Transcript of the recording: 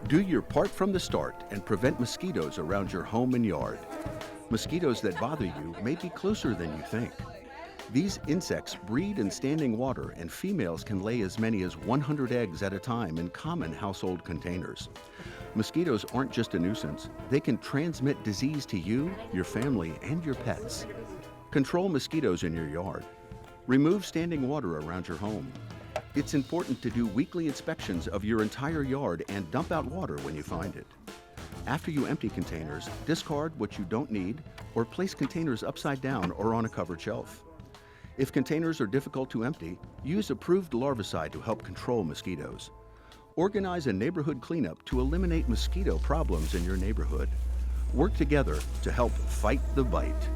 Do your part from the start and prevent mosquitoes around your home and yard. Mosquitoes that bother you may be closer than you think. These insects breed in standing water, and females can lay as many as 100 eggs at a time in common household containers. Mosquitoes aren't just a nuisance, they can transmit disease to you, your family, and your pets. Control mosquitoes in your yard. Remove standing water around your home. It's important to do weekly inspections of your entire yard and dump out water when you find it. After you empty containers, discard what you don't need or place containers upside down or on a covered shelf. If containers are difficult to empty, use approved larvicide to help control mosquitoes. Organize a neighborhood cleanup to eliminate mosquito problems in your neighborhood. Work together to help fight the bite.